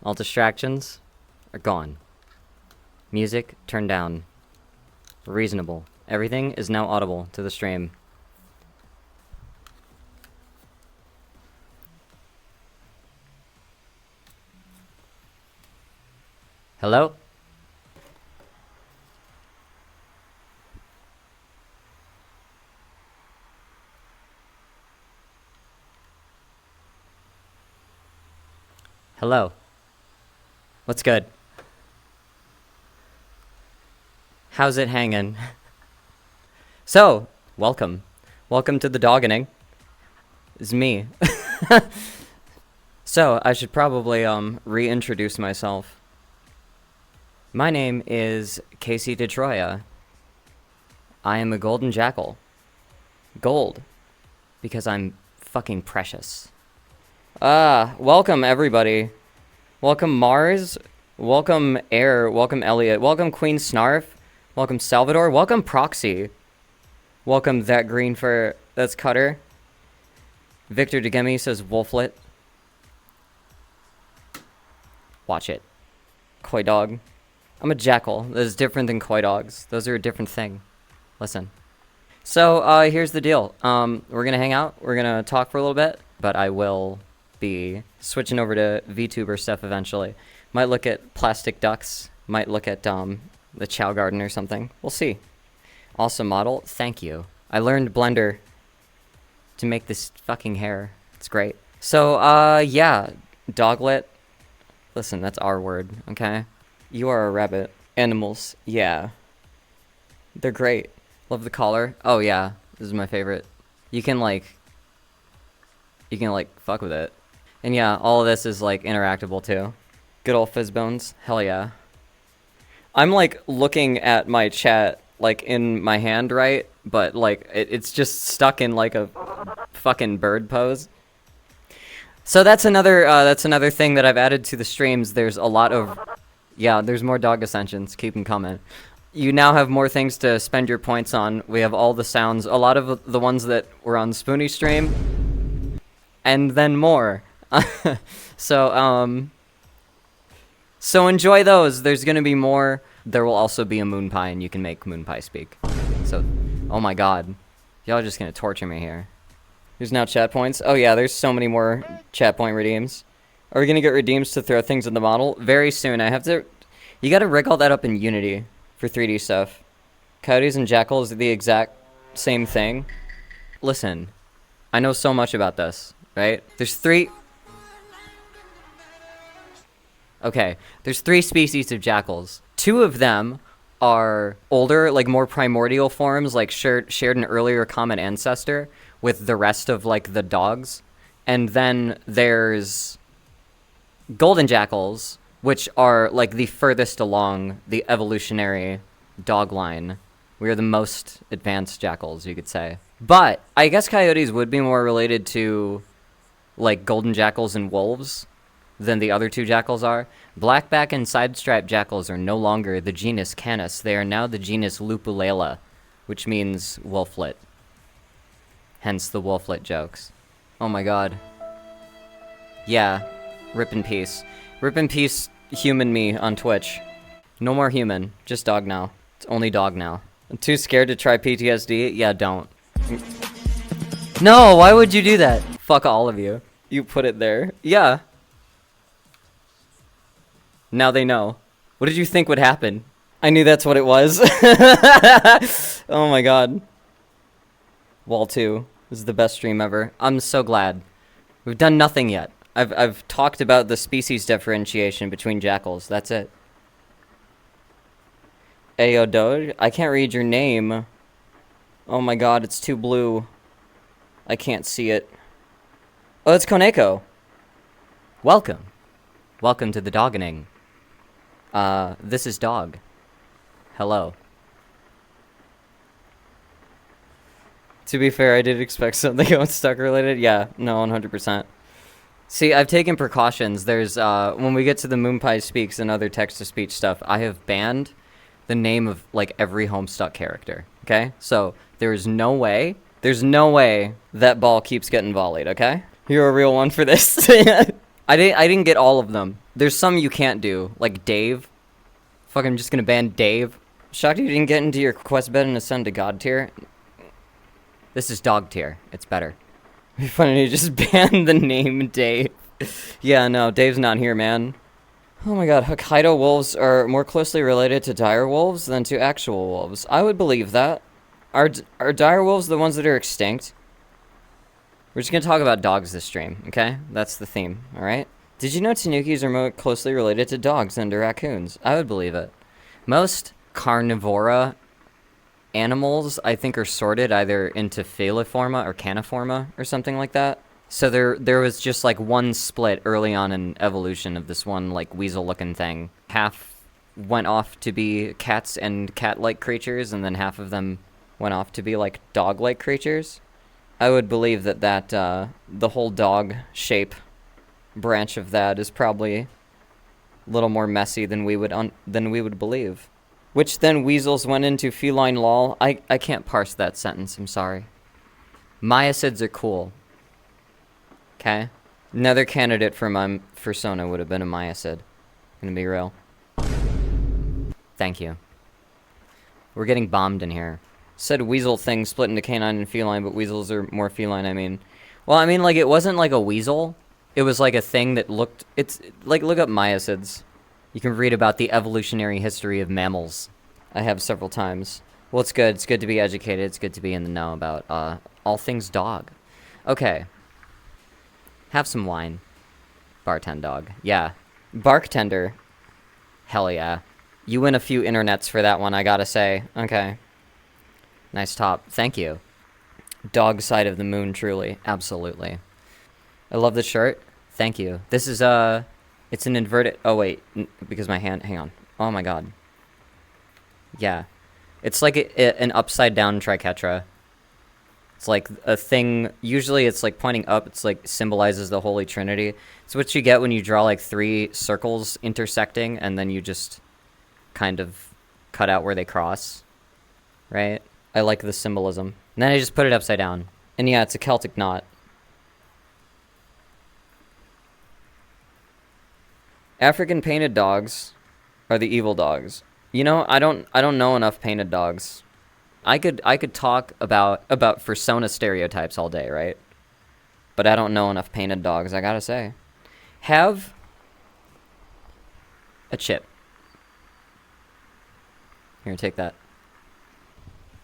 All distractions are gone. Music turned down. Reasonable. Everything is now audible to the stream. Hello? Hello. What's good? How's it hanging? So, welcome. Welcome to the Doggening. It's me. So, I should probably reintroduce myself. My name is Casey DeTroya. I am a golden jackal. Gold. Because I'm fucking precious. Welcome everybody. Welcome Mars. Welcome Air. Welcome Elliot. Welcome Queen Snarf. Welcome Salvador. Welcome Proxy. Welcome That Green Fur. That's Cutter. Victor DeGemi says Wolflet. Watch it. Koi Dog. I'm a jackal. That is different than koi dogs. Those are a different thing. Listen. So, here's the deal. We're gonna hang out. We're gonna talk for a little bit. But I will be switching over to VTuber stuff eventually. Might look at plastic ducks. Might look at, the Chow Garden or something. We'll see. Awesome model. Thank you. I learned Blender to make this fucking hair. It's great. So, yeah. Doglet. Listen, that's our word, okay? You are a rabbit. Animals. Yeah. They're great. Love the collar. Oh, yeah. This is my favorite. You can, fuck with it. And yeah, all of this is, interactable, too. Good old Fizzbones. Hell yeah. I'm, looking at my chat, in my hand, right? But, it's just stuck in, a fucking bird pose. So that's another thing that I've added to the streams. There's a lot of... Yeah, there's more dog ascensions. Keep them coming. You now have more things to spend your points on. We have all the sounds. A lot of the ones that were on Spoonie stream. And then more. So enjoy those. There's gonna be more. There will also be a moon pie, and you can make moon pie speak. So, oh my god. Y'all are just gonna torture me here. There's now chat points. Oh yeah, there's so many more chat point redeems. Are we gonna get redeems to throw things in the model? Very soon. I have to... You gotta rig all that up in Unity for 3D stuff. Coyotes and jackals are the exact same thing. Listen, I know so much about this, right? There's three species of jackals. Two of them are older, more primordial forms, shared an earlier common ancestor with the rest of, the dogs. And then there's golden jackals, which are, the furthest along the evolutionary dog line. We are the most advanced jackals, you could say. But I guess coyotes would be more related to, golden jackals and wolves than the other two jackals are. Blackback and side-striped jackals are no longer the genus Canis. They are now the genus Lupulela, which means wolflet. Hence the wolflet jokes. Oh my god. Yeah. Rip in peace. Rip in peace, human me on Twitch. No more human. Just dog now. It's only dog now. I'm too scared to try PTSD? Yeah, don't. No, why would you do that? Fuck all of you. You put it there. Yeah. Now they know. What did you think would happen? I knew that's what it was. Oh my god. Wall 2. This is the best stream ever. I'm so glad. We've done nothing yet. I've talked about the species differentiation between jackals. That's it. Ayo Doge, I can't read your name. Oh my god, it's too blue. I can't see it. Oh, it's Koneko. Welcome. Welcome to the Doggening. This is Dog. Hello. To be fair, I did expect something unstuck related. Yeah, no, 100%. See, I've taken precautions. There's, when we get to the Moonpie Speaks and other text-to-speech stuff, I have banned the name of, every Homestuck character, okay? So, there's no way that ball keeps getting volleyed, okay? You're a real one for this. I didn't get all of them. There's some you can't do, like Dave. Fuck, I'm just gonna ban Dave. Shocked you didn't get into your quest bed and ascend to God tier. This is dog tier. It's better. It'd be funny to just ban the name Dave. Yeah, no, Dave's not here, man. Oh my god, Hokkaido wolves are more closely related to dire wolves than to actual wolves. I would believe that. Are dire wolves the ones that are extinct? We're just gonna talk about dogs this stream, okay? That's the theme, alright? Did you know tanukis are more closely related to dogs than to raccoons? I would believe it. Most carnivora animals, I think, are sorted either into Feliforma or Caniforma or something like that. So there was just like one split early on in evolution of this one like weasel-looking thing. Half went off to be cats and cat-like creatures, and then half of them went off to be like dog-like creatures. I would believe that the whole dog shape branch of that is probably a little more messy than we would believe. Which then weasels went into feline lol. I can't parse that sentence, I'm sorry. Myosids are cool. Okay? Another candidate for my persona would have been a myosid. Gonna be real. Thank you. We're getting bombed in here. Said weasel thing split into canine and feline, but weasels are more feline, I mean. Well, I mean, like, it wasn't like a weasel. It was like a thing that looked... It's... Like, look up myosids. You can read about the evolutionary history of mammals. I have several times. Well, it's good. It's good to be educated. It's good to be in the know about all things dog. Okay. Have some wine. Bartend dog. Yeah. Barktender. Hell yeah. You win a few internets for that one, I gotta say. Okay. Nice top. Thank you. Dog side of the moon, truly. Absolutely. I love the shirt. Thank you. This is, it's an inverted... Oh, wait. Because my hand... Hang on. Oh, my God. Yeah. It's like an upside-down triquetra. It's like a thing... Usually it's, like, pointing up. It's, like, symbolizes the Holy Trinity. It's what you get when you draw, like, 3 circles intersecting, and then you just kind of cut out where they cross. Right? I like the symbolism. And then I just put it upside down. And yeah, it's a Celtic knot. African painted dogs are the evil dogs. You know, I don't know enough painted dogs. I could talk about persona stereotypes all day, right? But I don't know enough painted dogs, I gotta say. Have a chip. Here, take that.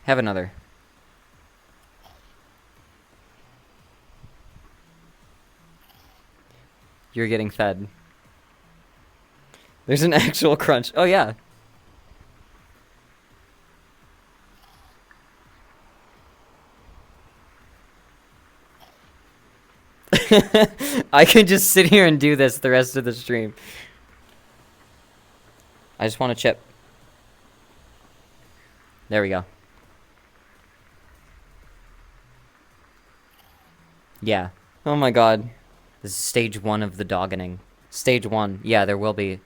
Have another. You're getting fed. There's an actual crunch. Oh, yeah. I can just sit here and do this the rest of the stream. I just want a chip. There we go. Yeah. Oh my god. This is stage 1 of the doggening. Stage 1. Yeah, there will be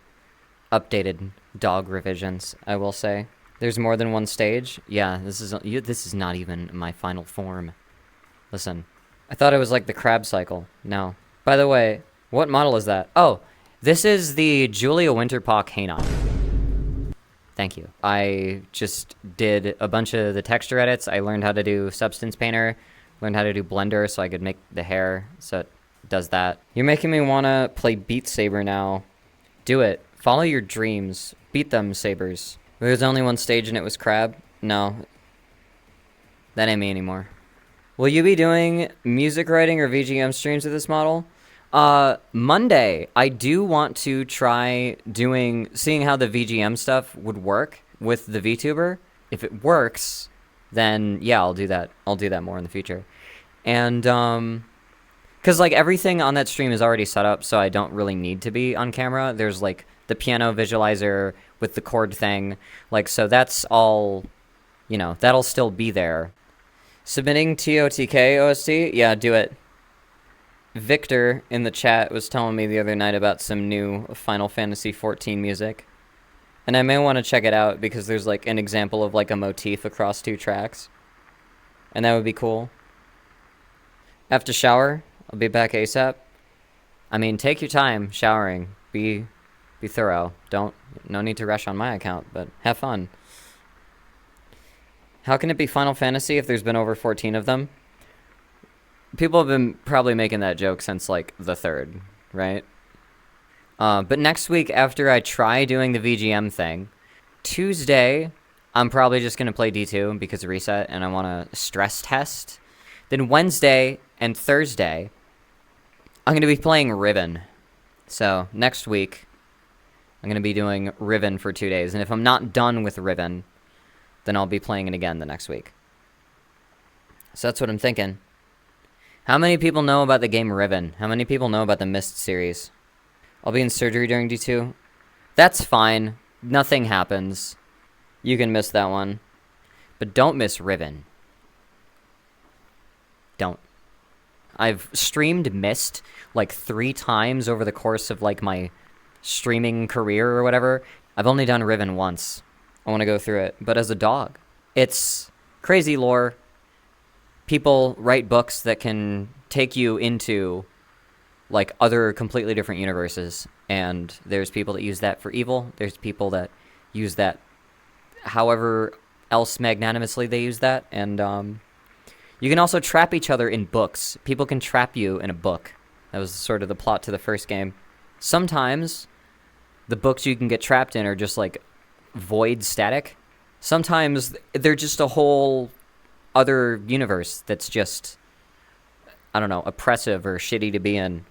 updated dog revisions, I will say. There's more than one stage? Yeah, this is not even my final form. Listen. I thought it was like the crab cycle. No. By the way, what model is that? Oh, this is the Julia Winterpock canine. Thank you. I just did a bunch of the texture edits. I learned how to do Substance Painter. Learned how to do Blender so I could make the hair so it does that. You're making me want to play Beat Saber now. Do it. Follow your dreams. Beat them, Sabers. There's only one stage and it was crab? No. That ain't me anymore. Will you be doing music writing or VGM streams with this model? Monday. I do want to try seeing how the VGM stuff would work with the VTuber. If it works, then yeah, I'll do that. I'll do that more in the future. And, because, like, everything on that stream is already set up, so I don't really need to be on camera. There's, like, the piano visualizer with the chord thing. Like, so that's all, you know, that'll still be there. Submitting TOTK OST? Yeah, do it. Victor in the chat was telling me the other night about some new Final Fantasy XIV music. And I may want to check it out because there's, like, an example of, like, a motif across 2 tracks. And that would be cool. After shower, I'll be back ASAP. I mean, take your time showering. Be Be thorough. No need to rush on my account, but have fun. How can it be Final Fantasy if there's been over 14 of them? People have been probably making that joke since, like, the third, right? But next week, after I try doing the VGM thing, Tuesday, I'm probably just going to play D2 because of reset, and I want to stress test. Then Wednesday and Thursday, I'm going to be playing Riven. So, next week, I'm going to be doing Riven for 2 days. And if I'm not done with Riven, then I'll be playing it again the next week. So that's what I'm thinking. How many people know about the game Riven? How many people know about the Myst series? I'll be in surgery during D2. That's fine. Nothing happens. You can miss that one. But don't miss Riven. Don't. I've streamed Myst like 3 times over the course of like my streaming career or whatever. I've only done Riven once. I want to go through it. But as a dog, it's crazy lore. People write books that can take you into like other completely different universes. And there's people that use that for evil. There's people that use that however else magnanimously they use that. And you can also trap each other in books. People can trap you in a book. That was sort of the plot to the first game. Sometimes the books you can get trapped in are just like void static. Sometimes they're just a whole other universe that's just, I don't know, oppressive or shitty to be in.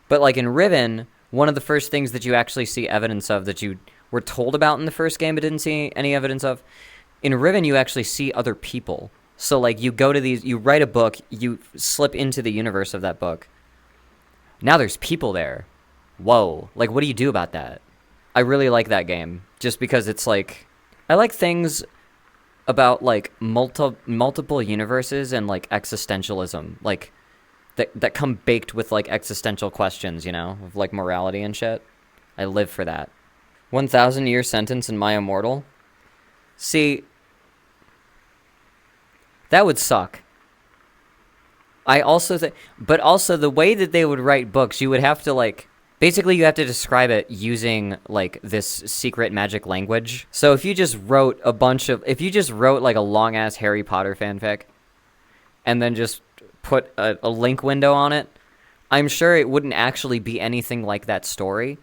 But like in Riven, one of the first things that you actually see evidence of that you were told about in the first game but didn't see any evidence of, in Riven you actually see other people. So like you go to these, you write a book, you slip into the universe of that book. Now there's people there. Whoa. Like what do you do about that? I really like that game just because it's like, I like things about like multiple universes and like existentialism, like that come baked with like existential questions, you know, of like morality and shit. I live for that. 1,000-year sentence in My Immortal. See, that would suck. I also think, but also the way that they would write books, you would have to like, basically you have to describe it using like this secret magic language. So if you just wrote like a long ass Harry Potter fanfic and then just put a link window on it, I'm sure it wouldn't actually be anything like that story.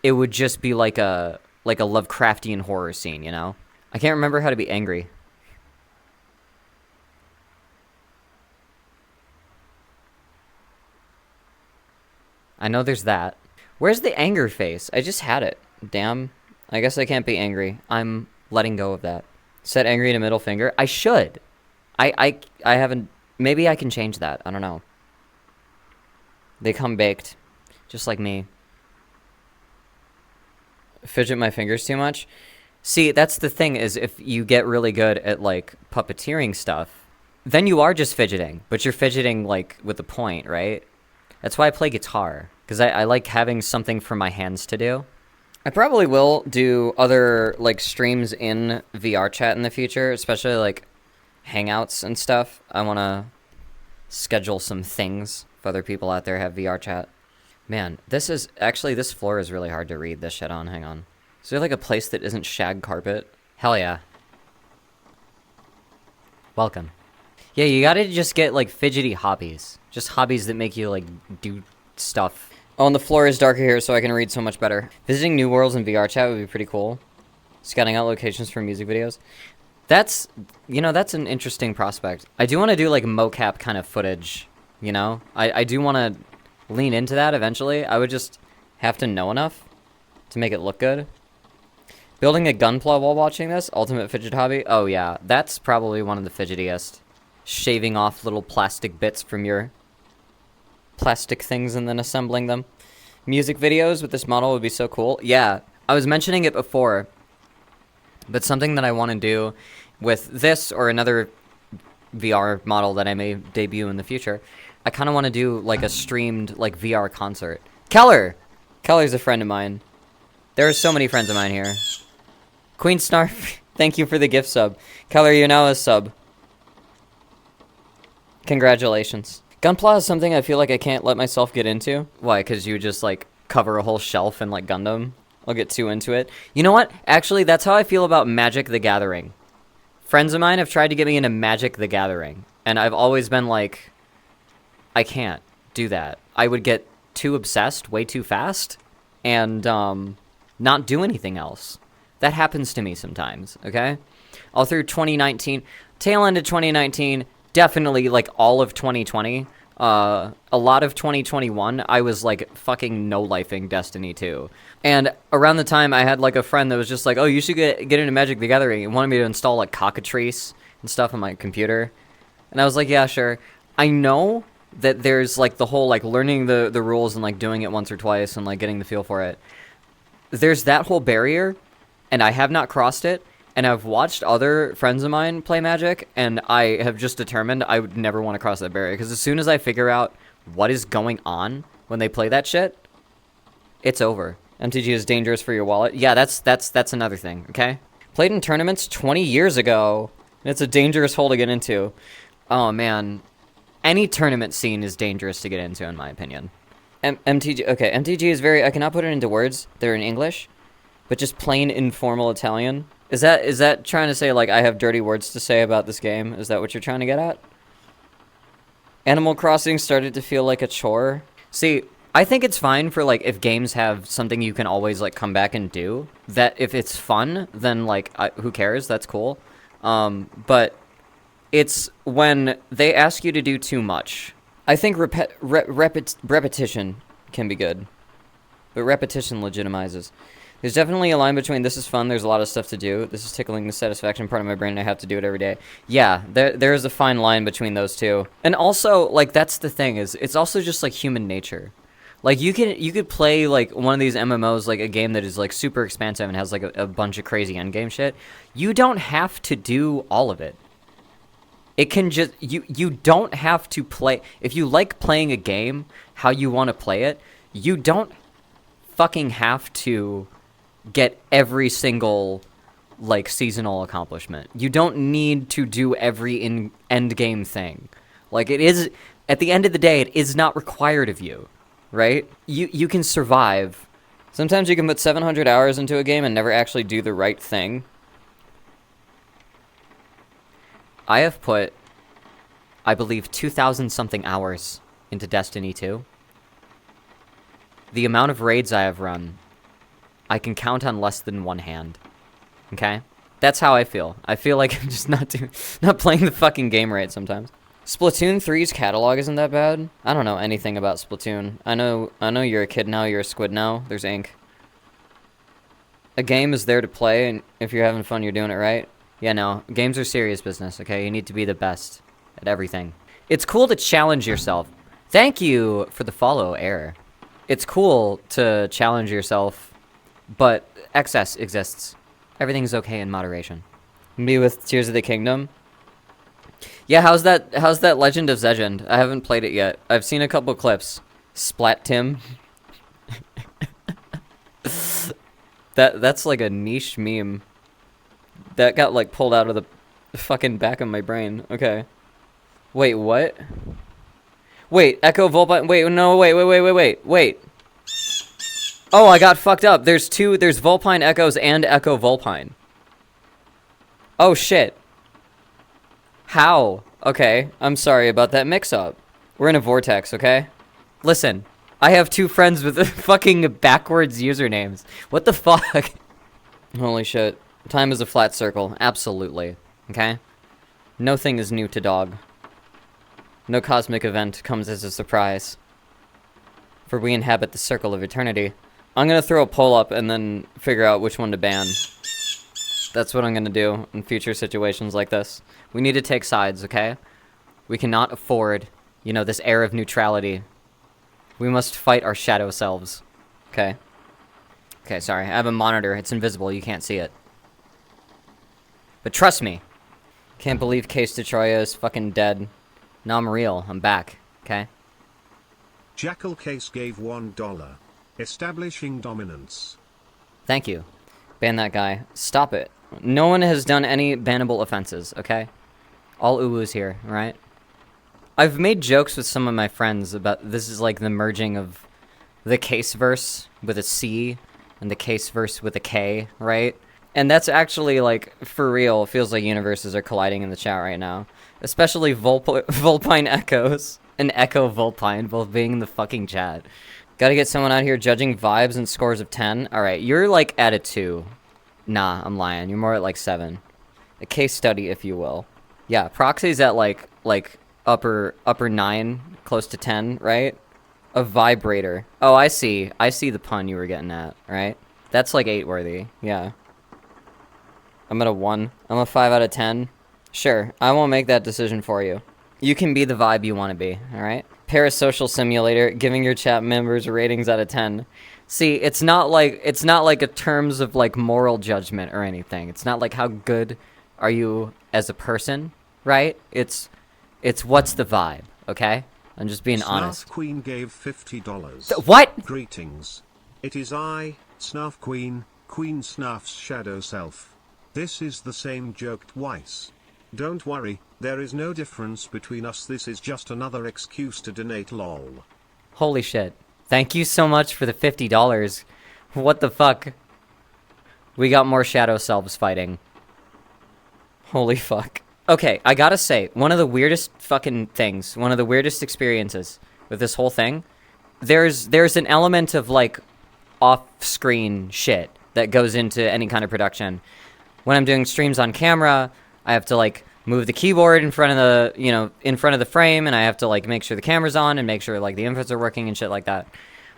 It would just be like a Lovecraftian horror scene, you know? I can't remember how to be angry. I know there's that. Where's the anger face? I just had it. Damn. I guess I can't be angry. I'm letting go of that. Set angry to middle finger. I should. I haven't. Maybe I can change that. I don't know. They come baked. Just like me. Fidget my fingers too much. See, that's the thing is if you get really good at like puppeteering stuff, then you are just fidgeting. But you're fidgeting like with a point, right? That's why I play guitar. Because I like having something for my hands to do. I probably will do other like streams in VR chat in the future, especially like Hangouts and stuff. I want to schedule some things if other people out there have VR chat. Man, this floor is really hard to read this shit on. Hang on. Is there like a place that isn't shag carpet? Hell yeah. Welcome. Yeah, you gotta just get like fidgety hobbies. Just hobbies that make you like do stuff. Oh, and the floor is darker here, so I can read so much better. Visiting new worlds in VR chat would be pretty cool. Scouting out locations for music videos. That's, you know, that's an interesting prospect. I do want to do, like, mocap kind of footage, you know? I do want to lean into that eventually. I would just have to know enough to make it look good. Building a gunpla while watching this? Ultimate fidget hobby? Oh, yeah. That's probably one of the fidgetiest. Shaving off little plastic bits from your plastic things and then assembling them. Music videos with this model would be so cool. Yeah, I was mentioning it before, but something that I want to do with this or another VR model that I may debut in the future, I kind of want to do like a streamed like VR concert. Keller's a friend of mine. There are so many friends of mine here. Queen Snarf, thank you for the gift sub. Keller, you're now a sub. Congratulations. Gunpla is something I feel like I can't let myself get into. Why? Because you just, like, cover a whole shelf in, like, Gundam. I'll get too into it. You know what? Actually, that's how I feel about Magic the Gathering. Friends of mine have tried to get me into Magic the Gathering, and I've always been like, I can't do that. I would get too obsessed way too fast, and not do anything else. That happens to me sometimes, okay? All through 2019, tail end of 2019, definitely, like, all of 2020, a lot of 2021, I was, like, fucking no-lifing Destiny 2. And around the time, I had, like, a friend that was just like, oh, you should get into Magic the Gathering. And wanted me to install, like, Cockatrice and stuff on my computer. And I was like, yeah, sure. I know that there's, like, the whole, like, learning the rules and, like, doing it once or twice and, like, getting the feel for it. There's that whole barrier, and I have not crossed it. And I've watched other friends of mine play Magic, and I have just determined I would never want to cross that barrier. Because as soon as I figure out what is going on when they play that shit, it's over. MTG is dangerous for your wallet. Yeah, that's another thing, okay? Played in tournaments 20 years ago, and it's a dangerous hole to get into. Oh, man. Any tournament scene is dangerous to get into, in my opinion. MTG, okay, MTG is very, I cannot put it into words. They're in English, but just plain informal Italian. Is that trying to say, like, I have dirty words to say about this game? Is that what you're trying to get at? Animal Crossing started to feel like a chore. See, I think it's fine for, like, if games have something you can always, like, come back and do. That if it's fun, then, like, who cares? That's cool. But it's when they ask you to do too much. I think repetition can be good. But repetition legitimizes. There's definitely a line between this is fun, there's a lot of stuff to do, this is tickling the satisfaction part of my brain, and I have to do it every day. Yeah, there is a fine line between those two. And also, like, that's the thing, is it's also just, like, human nature. Like, you could play, like, one of these MMOs, like, a game that is, like, super expansive and has, like, a bunch of crazy endgame shit. You don't have to do all of it. It can just, you don't have to play, if you like playing a game how you want to play it, you don't fucking have to get every single, like, seasonal accomplishment. You don't need to do every end game thing. Like, it is, at the end of the day, it is not required of you, right? You can survive. Sometimes you can put 700 hours into a game and never actually do the right thing. I have put, I believe, 2,000-something hours into Destiny 2. The amount of raids I have run, I can count on less than one hand. Okay? That's how I feel. I feel like I'm just not playing the fucking game right sometimes. Splatoon 3's catalog isn't that bad. I don't know anything about Splatoon. I know you're a kid now, you're a squid now. There's ink. A game is there to play, and if you're having fun, you're doing it right. Yeah, no. Games are serious business, okay? You need to be the best at everything. It's cool to challenge yourself. Thank you for the follow, Air. It's cool to challenge yourself, but excess exists. Everything's okay in moderation. Me with Tears of the Kingdom. Yeah, how's that Legend of Zegend? I haven't played it yet. I've seen a couple clips. Splat Tim. That's like a niche meme. That got, like, pulled out of the fucking back of my brain. Okay. Wait, what? Wait, Echo Volpine. Wait, no, wait. Oh, I got fucked up. There's Volpine Echoes and Echo Volpine. Oh, shit. How? Okay, I'm sorry about that mix-up. We're in a vortex, okay? Listen, I have two friends with fucking backwards usernames. What the fuck? Holy shit. Time is a flat circle. Absolutely. Okay? No thing is new to dog. No cosmic event comes as a surprise. For we inhabit the circle of eternity. I'm gonna throw a poll up and then figure out which one to ban. That's what I'm gonna do in future situations like this. We need to take sides, okay? We cannot afford, you know, this air of neutrality. We must fight our shadow selves. Okay? Okay, sorry. I have a monitor. It's invisible. You can't see it. But trust me. Can't believe Case Detroya is fucking dead. No, I'm real. I'm back. Okay? Jackal Case gave $1. Establishing dominance. Thank you. Ban that guy. Stop it. No one has done any bannable offenses, okay? All uwus here, right? I've made jokes with some of my friends about this is like the merging of the case verse with a C and the case verse with a K, right? And that's actually, like, for real, it feels like universes are colliding in the chat right now. Especially Vulpine Echoes and Echo Vulpine both being in the fucking chat. Gotta get someone out here judging vibes and scores of 10. Alright, you're, like, at a 2. Nah, I'm lying. You're more at, like, 7. A case study, if you will. Yeah, Proxy's at, like upper 9, close to 10, right? A vibrator. Oh, I see. I see the pun you were getting at, right? That's, like, 8 worthy. Yeah. I'm at a 1. I'm a 5 out of 10. Sure, I won't make that decision for you. You can be the vibe you want to be, alright? Parasocial Simulator, giving your chat members ratings out of 10. See, it's not like a terms of, like, moral judgment or anything. It's not like how good are you as a person, right? It's what's the vibe, okay? I'm just being honest. Snarf Queen gave $50. What? Greetings. It is I, Snarf Queen, Queen Snarf's shadow self. This is the same joke twice. Don't worry, there is no difference between us. This is just another excuse to donate lol. Holy shit. Thank you so much for the $50. What the fuck? We got more shadow selves fighting. Holy fuck. Okay, I gotta say, one of the weirdest fucking things, one of the weirdest experiences with this whole thing, there's an element of, like, off-screen shit that goes into any kind of production. When I'm doing streams on camera, I have to, like, move the keyboard in front of the, in front of the frame, and I have to, like, make sure the camera's on and make sure, like, the inputs are working and shit like that.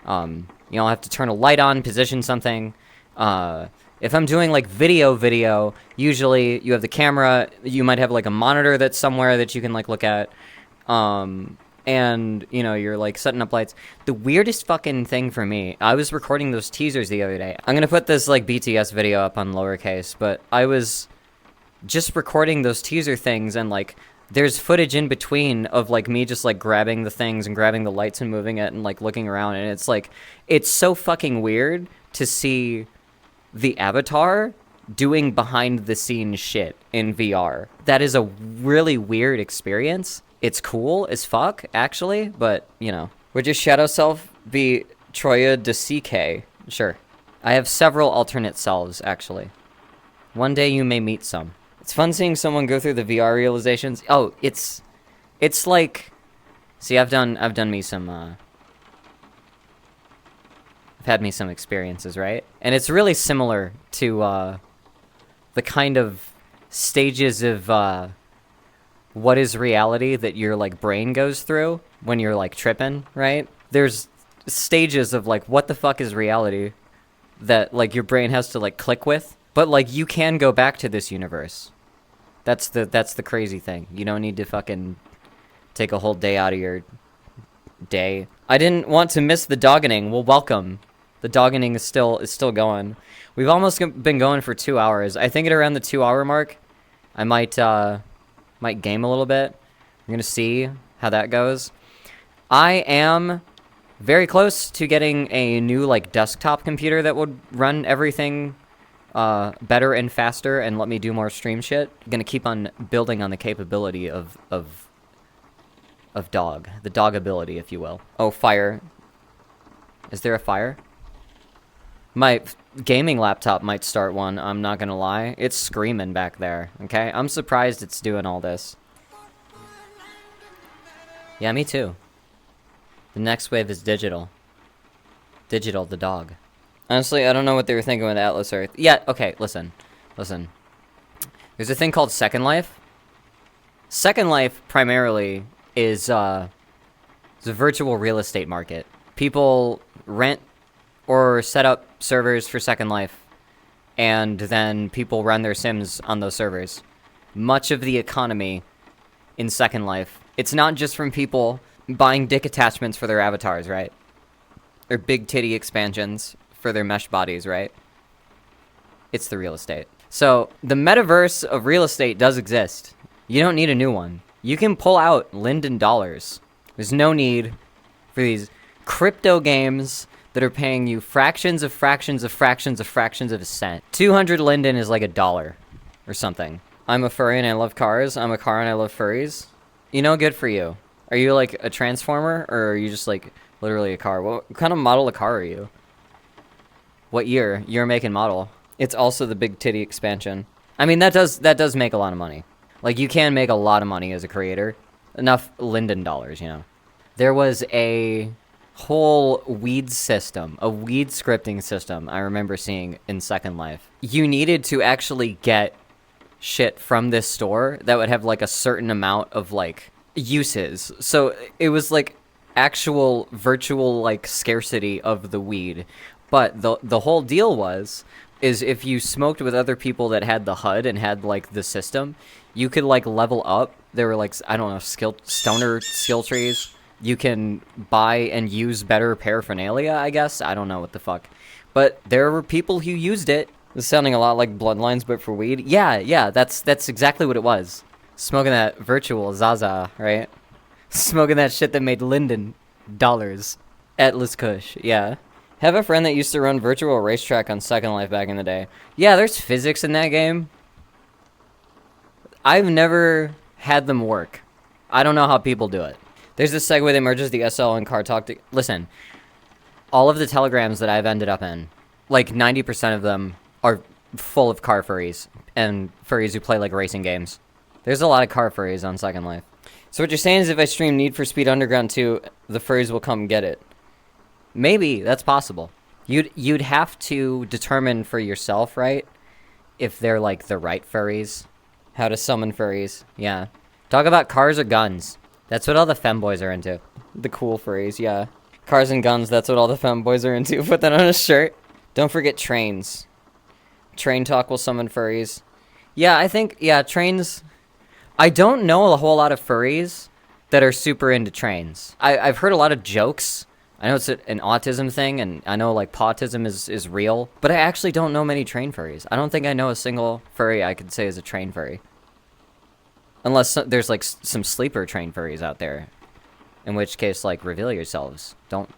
I have to turn a light on, position something. If I'm doing, like, video, usually you have the camera, you might have, like, a monitor that's somewhere that you can, like, look at. And, you're, like, setting up lights. The weirdest fucking thing for me, I was recording those teasers the other day. I'm gonna put this, like, BTS video up on lowercase, but I was just recording those teaser things, and, like, there's footage in between of, like, me just, like, grabbing the things and grabbing the lights and moving it and, like, looking around, and it's, like, it's so fucking weird to see the avatar doing behind-the-scenes shit in VR. That is a really weird experience. It's cool as fuck, actually, but, Would your shadow self be Troya de CK? Sure. I have several alternate selves, actually. One day you may meet some. It's fun seeing someone go through the VR realizations. Oh, it's like... See, I've done me some, I've had me some experiences, right? And it's really similar to, the kind of stages of, what is reality that your, like, brain goes through when you're, like, tripping, right? There's stages of, like, what the fuck is reality that, like, your brain has to, like, click with. But, like, you can go back to this universe. That's the crazy thing. You don't need to fucking take a whole day out of your day. I didn't want to miss the doggening. Well, welcome. The doggening is still going. We've almost been going for 2 hours. I think at around the 2-hour mark, I might game a little bit. I'm gonna see how that goes. I am very close to getting a new, like, desktop computer that would run everything better and faster and let me do more stream shit. I'm gonna keep on building on the capability of dog. The dog ability, if you will. Oh, fire. Is there a fire? My gaming laptop might start one, I'm not gonna lie. It's screaming back there, okay? I'm surprised it's doing all this. Yeah, me too. The next wave is digital. Digital, the dog. Honestly, I don't know what they were thinking with Atlas Earth. Yeah, okay, listen. There's a thing called Second Life. Second Life, primarily, is a virtual real estate market. People rent or set up servers for Second Life, and then people run their Sims on those servers. Much of the economy in Second Life, it's not just from people buying dick attachments for their avatars, right? Or big titty expansions for their mesh bodies, right? It's the real estate. So, the metaverse of real estate does exist. You don't need a new one. You can pull out Linden dollars. There's no need for these crypto games that are paying you fractions of a cent. 200 Linden is like $1 or something. I'm a furry and I love cars. I'm a car and I love furries. Good for you. Are you like a transformer, or are you just like Literally a car. What kind of model of car are you? What year? Year, make, and model. It's also the big titty expansion. I mean, that does make a lot of money. Like, you can make a lot of money as a creator. Enough Linden dollars, you know. There was a whole weed system, a weed scripting system I remember seeing in Second Life. You needed to actually get shit from this store that would have, like, a certain amount of, like, uses. So it was, like, actual virtual, like, scarcity of the weed. But the whole deal is if you smoked with other people that had the HUD and had, like, the system, you could, like, level up. There were, like, I don't know, stoner skill trees. You can buy and use better paraphernalia, I guess. I don't know what the fuck. But there were people who used it. This is sounding a lot like Bloodlines, but for weed. Yeah, that's exactly what it was. Smoking that virtual Zaza, right? Smoking that shit that made Linden dollars. Atlas Kush, yeah. Have a friend that used to run virtual racetrack on Second Life back in the day. Yeah, there's physics in that game. I've never had them work. I don't know how people do it. There's this segue that merges the SL and car talk. Listen, all of the telegrams that I've ended up in, like 90% of them are full of car furries and furries who play like racing games. There's a lot of car furries on Second Life. So what you're saying is if I stream Need for Speed Underground 2, the furries will come get it. Maybe, that's possible. You'd have to determine for yourself, right? If they're like the right furries. How to summon furries, yeah. Talk about cars or guns. That's what all the femboys are into. The cool furries, yeah. Cars and guns, that's what all the femboys are into. Put that on a shirt. Don't forget trains. Train talk will summon furries. Yeah, I think, yeah, trains... I don't know a whole lot of furries that are super into trains. I've heard a lot of jokes. I know it's an autism thing, and I know, like, pautism is real. But I actually don't know many train furries. I don't think I know a single furry I could say is a train furry. Unless there's, like, some sleeper train furries out there. In which case, like, reveal yourselves. Don't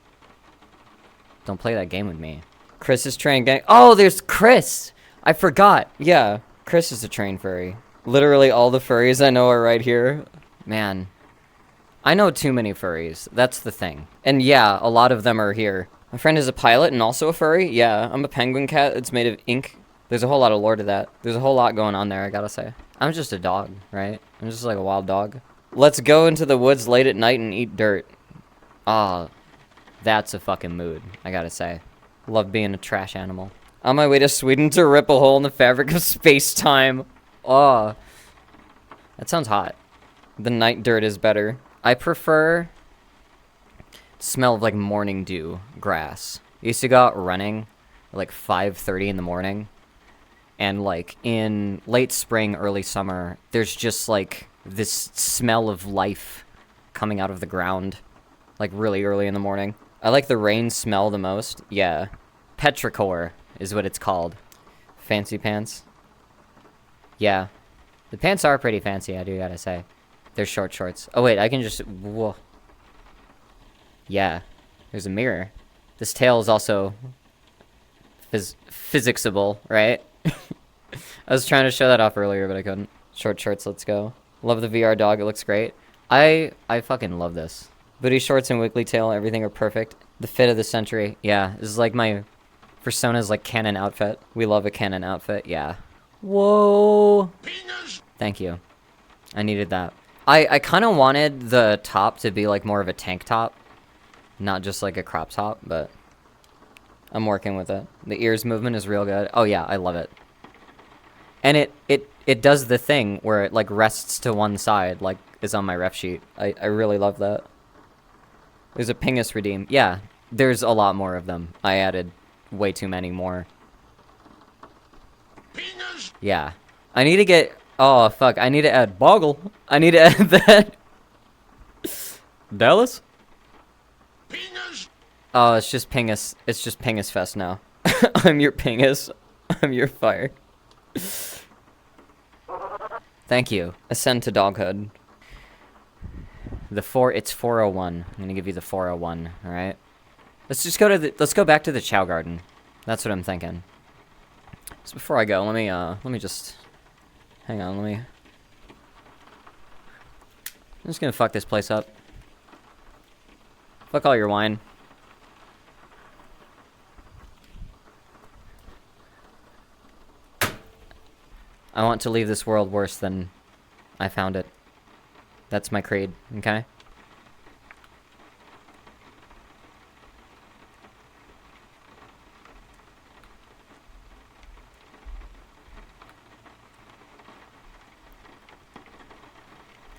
play that game with me. Chris's train gang. Oh, there's Chris! I forgot. Yeah, Chris is a train furry. Literally all the furries I know are right here. Man. I know too many furries. That's the thing. And yeah, a lot of them are here. My friend is a pilot and also a furry. Yeah, I'm a penguin cat. It's made of ink. There's a whole lot of lore to that. There's a whole lot going on there, I gotta say. I'm just a dog, right? I'm just like a wild dog. Let's go into the woods late at night and eat dirt. Ah, that's a fucking mood, I gotta say. Love being a trash animal. On my way to Sweden to rip a hole in the fabric of space-time. Oh, that sounds hot. The night dirt is better. I prefer smell of like morning dew grass. I used to go out running at like 5:30 in the morning. And like in late spring, early summer, there's just like this smell of life coming out of the ground. Like really early in the morning. I like the rain smell the most. Yeah. Petrichor is what it's called. Fancy pants. Yeah. The pants are pretty fancy, I do gotta say. They're short shorts. Oh wait, I can just... Whoa. Yeah. There's a mirror. This tail is also... physicsable, right? I was trying to show that off earlier, but I couldn't. Short shorts, let's go. Love the VR dog, it looks great. I fucking love this. Booty shorts and wiggly tail, everything are perfect. The fit of the century. Yeah, this is like my... Persona's like canon outfit. We love a canon outfit, yeah. Whoa! Thank you. I needed that. I kind of wanted the top to be like more of a tank top. Not just like a crop top, but... I'm working with it. The ears movement is real good. Oh yeah, I love it. And it does the thing where it like rests to one side, like is on my ref sheet. I really love that. There's a Pingus redeem. Yeah, there's a lot more of them. I added way too many more. Pingus! Yeah. I need to get... Oh, fuck. I need to add Boggle. I need to add that. Dallas? Pingus! Oh, it's just Pingus. It's just Pingus Fest now. I'm your Pingus. I'm your fire. Thank you. Ascend to doghood. It's 401. I'm gonna give you the 401, alright? Let's go back to the Chow Garden. That's what I'm thinking. So before I go, let me just... Hang on, I'm just gonna fuck this place up. Fuck all your wine. I want to leave this world worse than I found it. That's my creed, okay?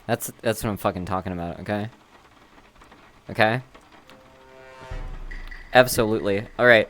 That's what I'm fucking talking about, okay? Okay? Absolutely. Alright.